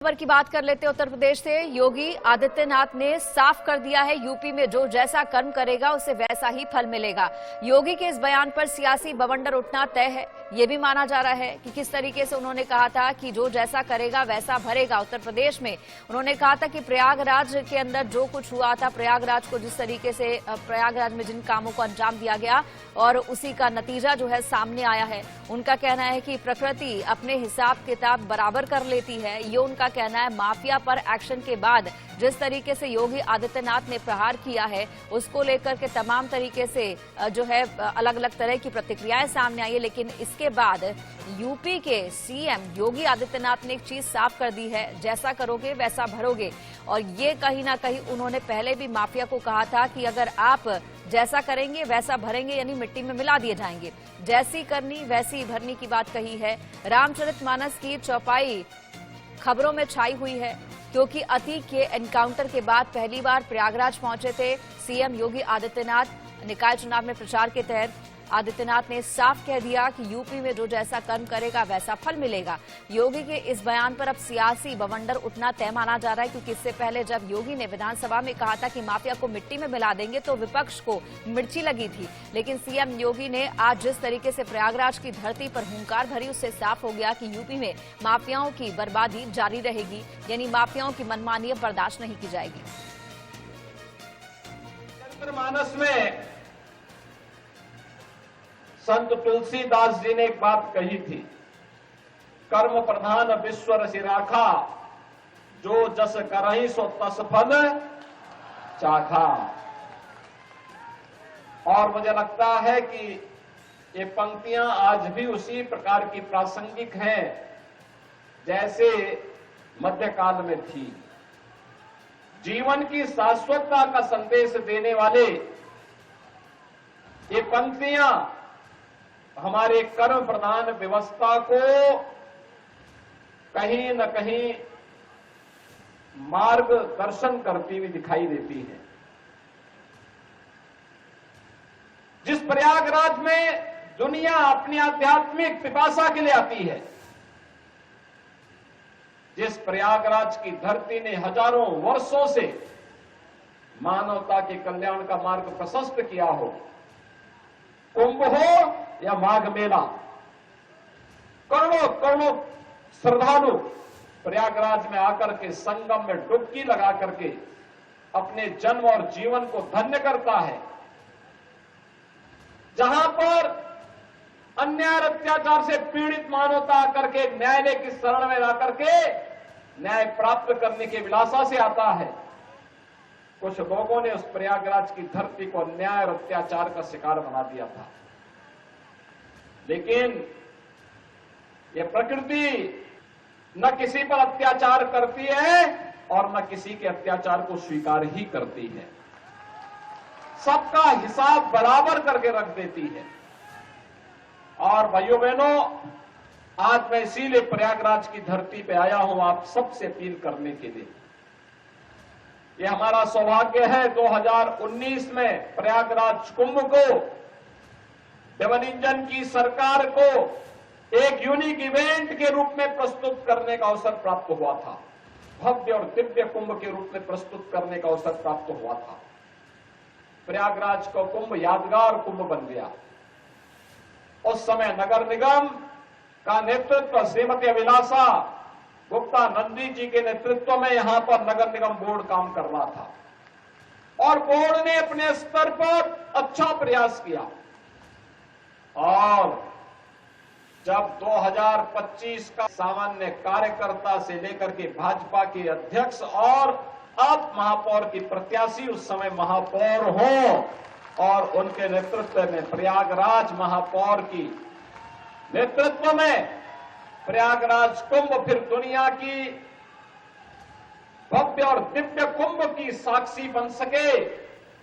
खबर की बात कर लेते हैं उत्तर प्रदेश से। योगी आदित्यनाथ ने साफ कर दिया है, यूपी में जो जैसा कर्म करेगा उसे वैसा ही फल मिलेगा। योगी के इस बयान पर सियासी बवंडर उठना तय है। ये भी माना जा रहा है कि किस तरीके से उन्होंने कहा था कि जो जैसा करेगा वैसा भरेगा। उत्तर प्रदेश में उन्होंने कहा था कि प्रयागराज के अंदर जो कुछ हुआ था, प्रयागराज को जिस तरीके से प्रयागराज में जिन कामों को अंजाम दिया गया और उसी का नतीजा जो है सामने आया है। उनका कहना है कि प्रकृति अपने हिसाब किताब बराबर कर लेती है, ये उनका कहना है। माफिया पर एक्शन के बाद जिस तरीके से योगी आदित्यनाथ ने प्रहार किया है उसको लेकर के तमाम तरीके से जो है अलग अलग तरह की प्रतिक्रियाएं सामने आई है, लेकिन इसके बाद यूपी के सीएम योगी आदित्यनाथ ने एक चीज साफ कर दी है, जैसा करोगे वैसा भरोगे। और ये कहीं ना कहीं उन्होंने पहले भी माफिया को कहा था कि अगर आप जैसा करेंगे वैसा भरेंगे, यानी मिट्टी में मिला दिए जाएंगे। जैसी करनी वैसी भरनी की बात कही है। रामचरितमानस की चौपाई खबरों में छाई हुई है, क्योंकि अतीक के एनकाउंटर के बाद पहली बार प्रयागराज पहुंचे थे सीएम योगी आदित्यनाथ। निकाय चुनाव में प्रचार के तहत आदित्यनाथ ने साफ कह दिया कि यूपी में जो जैसा कर्म करेगा वैसा फल मिलेगा। योगी के इस बयान पर अब सियासी बवंडर उठना तय माना जा रहा है, क्योंकि इससे पहले जब योगी ने विधानसभा में कहा था कि माफिया को मिट्टी में मिला देंगे तो विपक्ष को मिर्ची लगी थी। लेकिन सीएम योगी ने आज जिस तरीके से प्रयागराज की धरती पर हुंकार भरी, उससे साफ हो गया कि यूपी में माफियाओं की बर्बादी जारी रहेगी, यानी माफियाओं की मनमानी बर्दाश्त नहीं की जाएगी। मानस में संत तुलसीदास जी ने एक बात कही थी, कर्म प्रधान विश्व रसि राखा, जो जस करहि सो तस फल चाखा। और मुझे लगता है कि ये पंक्तियां आज भी उसी प्रकार की प्रासंगिक हैं जैसे मध्यकाल में थी। जीवन की शाश्वतता का संदेश देने वाले ये पंक्तियां हमारे कर्म प्रधान व्यवस्था को कहीं न कहीं मार्गदर्शन करती हुई दिखाई देती है। जिस प्रयागराज में दुनिया अपनी आध्यात्मिक पिपासा के लिए आती है, जिस प्रयागराज की धरती ने हजारों वर्षों से मानवता के कल्याण का मार्ग प्रशस्त किया हो, कुंभ हो या माघ मेला, करोड़ों करोड़ों श्रद्धालु प्रयागराज में आकर के संगम में डुबकी लगा करके अपने जन्म और जीवन को धन्य करता है। जहां पर अन्याय अत्याचार से पीड़ित मानवता आकर के न्यायालय की शरण में आकर के न्याय प्राप्त करने की विलासा से आता है, कुछ लोगों ने उस प्रयागराज की धरती को अन्याय और अत्याचार का शिकार बना दिया था। लेकिन यह प्रकृति न किसी पर अत्याचार करती है और न किसी के अत्याचार को स्वीकार ही करती है, सबका हिसाब बराबर करके रख देती है। और भाइयों बहनों, आज मैं इसीलिए प्रयागराज की धरती पे आया हूं आप सबसे अपील करने के लिए। यह हमारा सौभाग्य है 2019 में प्रयागराज कुंभ को डबल इंजन की सरकार को एक यूनिक इवेंट के रूप में प्रस्तुत करने का अवसर प्राप्त हुआ था। भव्य और दिव्य कुंभ के रूप में प्रस्तुत करने का अवसर प्राप्त हुआ था। प्रयागराज का कुंभ यादगार कुंभ बन गया। उस समय नगर निगम का नेतृत्व श्रीमती अभिलाषा गुप्ता नंदी जी के नेतृत्व में यहां पर नगर निगम बोर्ड काम कर रहा था और बोर्ड ने अपने स्तर पर अच्छा प्रयास किया। और जब 2025 का सामान्य कार्यकर्ता से लेकर के भाजपा के अध्यक्ष और अब महापौर की प्रत्याशी उस समय महापौर हो और उनके नेतृत्व में प्रयागराज महापौर की नेतृत्व में प्रयागराज कुंभ फिर दुनिया की भव्य और दिव्य कुंभ की साक्षी बन सके,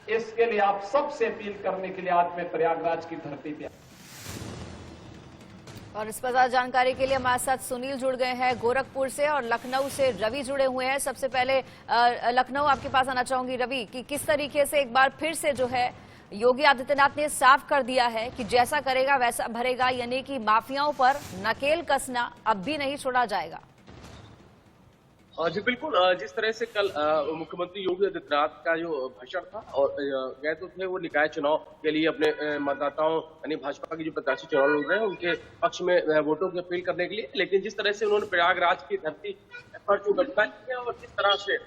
इसके लिए आप सबसे अपील करने के लिए आज मैं प्रयागराज की धरती पे। और इस पर ज्यादा जानकारी के लिए हमारे साथ सुनील जुड़ गए हैं गोरखपुर से, और लखनऊ से रवि जुड़े हुए हैं। सबसे पहले लखनऊ आपके पास आना चाहूंगी रवि, कि किस तरीके से एक बार फिर से जो है योगी आदित्यनाथ ने साफ कर दिया है कि जैसा करेगा वैसा भरेगा, यानी कि माफियाओं पर नकेल कसना अब भी नहीं छोड़ा जाएगा। जी बिल्कुल। जिस तरह से कल मुख्यमंत्री योगी आदित्यनाथ का जो भाषण था और गए तो थे वो निकाय चुनाव के लिए अपने मतदाताओं यानी भाजपा के जो प्रत्याशी चुनाव लड़ रहे हैं उनके पक्ष में वोटों की अपील करने के लिए, लेकिन जिस तरह से उन्होंने प्रयागराज की धरती पर जो घटना की है और जिस तरह से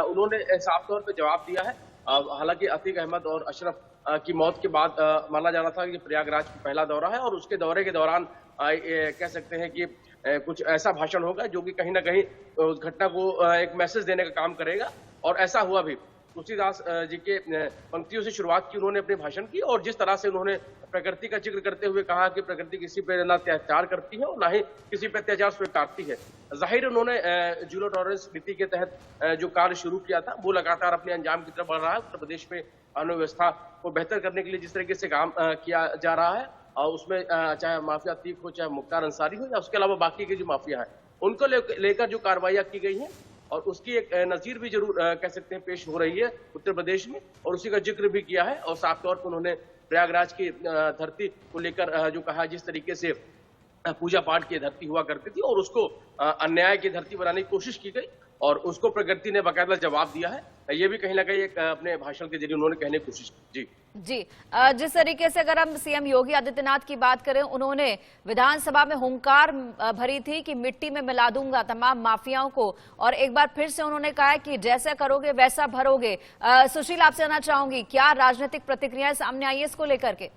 उन्होंने साफ तौर पर जवाब दिया है। हालांकि अतीक अहमद और अशरफ की मौत के बाद माना जा रहा था कि प्रयागराज का पहला दौरा है और उसके दौरे के दौरान कह सकते हैं कि कुछ ऐसा भाषण होगा जो कि कहीं ना कहीं उस घटना को एक मैसेज देने का काम करेगा, और ऐसा हुआ भी। तुलसीदास जी के पंक्तियों से शुरुआत की उन्होंने अपने भाषण की, और जिस तरह से उन्होंने प्रकृति का जिक्र करते हुए कहा कि प्रकृति किसी पे ना अत्याचार करती है और ना ही किसी पे अत्याचार स्वीकारती है। जाहिर उन्होंने जीरो टॉलरेंस नीति के तहत जो कार्य शुरू किया था वो लगातार अपने अंजाम की तरफ बढ़ रहा है। उत्तर प्रदेश में कानून व्यवस्था को बेहतर करने के लिए जिस तरीके से काम किया जा रहा है, और उसमें चाहे माफिया अतीक हो, चाहे मुख्तार अंसारी हो, या उसके अलावा बाकी के जो माफिया है उनको लेकर जो कार्रवाइयां की गई हैं, और उसकी एक नजीर भी जरूर कह सकते हैं पेश हो रही है उत्तर प्रदेश में, और उसी का जिक्र भी किया है। और साफ तौर पर उन्होंने प्रयागराज की धरती को लेकर जो कहा, जिस तरीके से पूजा पाठ की धरती हुआ करती थी और उसको अन्याय की धरती बनाने की कोशिश की गई, और उसको प्रकृति ने बाकायदा जवाब दिया है। ये भी कहीं ना कहीं एक अपने भाषण के जरिए उन्होंने कहने की कोशिश की। जी जिस तरीके से अगर हम सीएम योगी आदित्यनाथ की बात करें, उन्होंने विधानसभा में हुंकार भरी थी कि मिट्टी में मिला दूंगा तमाम माफियाओं को, और एक बार फिर से उन्होंने कहा कि जैसा करोगे वैसा भरोगे। सुशील, आपसे जानना चाहूंगी क्या राजनीतिक प्रतिक्रियाएं सामने आई है इसको लेकर के?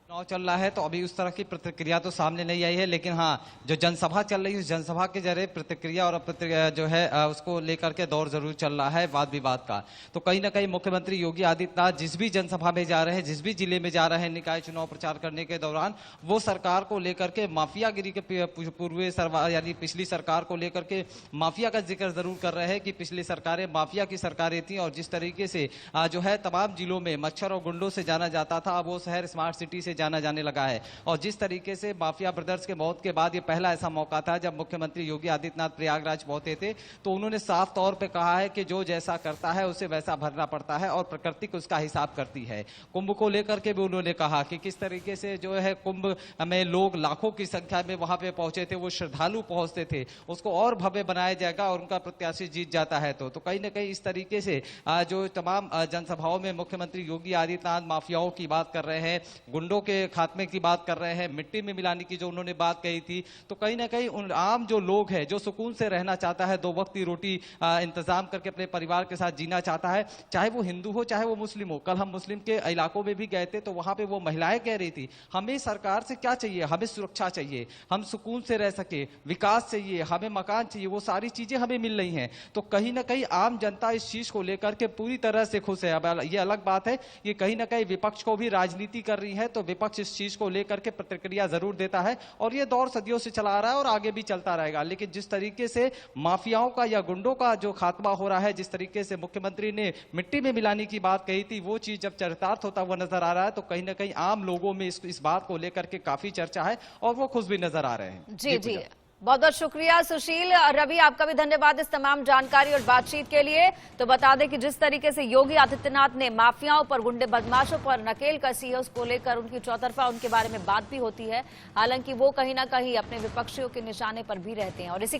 चुनाव चल रहा है तो अभी उस तरह की प्रतिक्रिया तो सामने नहीं आई है, लेकिन हाँ जो जनसभा चल रही है उस जनसभा के जरिए प्रतिक्रिया और अप्रतिक्रिया जो है उसको लेकर के दौर जरूर चल रहा है वाद विवाद का। तो कहीं ना कहीं मुख्यमंत्री योगी आदित्यनाथ जिस भी जनसभा में जा रहे हैं, जिस भी जिले में जा रहे हैं निकाय चुनाव प्रचार करने के दौरान, वो सरकार को लेकर के माफियागिरी के पूर्व यानी पिछली सरकार को लेकर के माफिया का जिक्र जरूर कर रहे हैं कि पिछली सरकारें माफिया की सरकारें थी, और जिस तरीके से जो है तमाम जिलों में मच्छर और गुंडों से जाना जाता था, अब वो शहर स्मार्ट सिटी से जाना जाने लगा है। और जिस तरीके से माफिया ब्रदर्स के मौत के बाद ये पहला ऐसा मौका था जब मुख्यमंत्री योगी आदित्यनाथ प्रयागराज पहुंचे थे, तो उन्होंने साफ तौर पे कहा है कि जो जैसा करता है उसे वैसा भरना पड़ता है और प्रकृति को उसका हिसाब करती है। कुंभ को लेकर के भी उन्होंने कहा कि किस तरीके से जो है कुंभ में लोग लाखों की संख्या में वहां पे पहुंचे थे, वो श्रद्धालु पहुंचते थे, उसको और भव्य बनाया जाएगा और उनका प्रत्याशी जीत जाता है। तो कहीं ना कहीं इस तरीके से जो तमाम जनसभाओं में मुख्यमंत्री योगी आदित्यनाथ माफियाओं की बात कर रहे हैं, गुंडों के खात्मे की बात कर रहे हैं, मिट्टी में मिलाने की जो उन्होंने बात कही थी, तो कहीं ना कहीं उन आम जो लोग हैं जो सुकून से रहना चाहता है, दो वक्त की रोटी इंतजाम करके अपने परिवार के साथ जीना चाहता है, चाहे वो हिंदू हो चाहे वो मुस्लिम हो। कल हम मुस्लिम के इलाकों में भी गए थे तो वहां पे वो महिलाएं कह रही थी हमें सरकार से क्या चाहिए, हमें सुरक्षा चाहिए, हम सुकून से रह सके, विकास चाहिए, हमें मकान चाहिए, वो सारी चीजें हमें मिल रही हैं। तो कहीं ना कहीं आम जनता इस चीज को लेकर के पूरी तरह से खुश है। अब ये अलग बात है कि कहीं ना कहीं विपक्ष को भी राजनीति कर रही है, तो विपक्ष इस चीज को लेकर के प्रतिक्रिया जरूर देता है, और ये दौर सदियों से चला आ रहा है और आगे भी चलता रहेगा। लेकिन जिस तरीके से माफियाओं का या गुंडों का जो खात्मा हो रहा है, जिस तरीके से मुख्यमंत्री ने मिट्टी में मिलाने की बात कही थी, वो चीज जब चरितार्थ होता हुआ नजर आ रहा है, तो कहीं ना कहीं आम लोगों में इस बात को लेकर के काफी चर्चा है और वो खुश भी नजर आ रहे हैं। जी जी, बहुत बहुत शुक्रिया सुशील। रवि, आपका भी धन्यवाद इस तमाम जानकारी और बातचीत के लिए। तो बता दें कि जिस तरीके से योगी आदित्यनाथ ने माफियाओं पर, गुंडे बदमाशों पर नकेल कसी है, उसको लेकर उनकी चौतरफा उनके बारे में बात भी होती है, हालांकि वो कहीं ना कहीं अपने विपक्षियों के निशाने पर भी रहते हैं। और इसी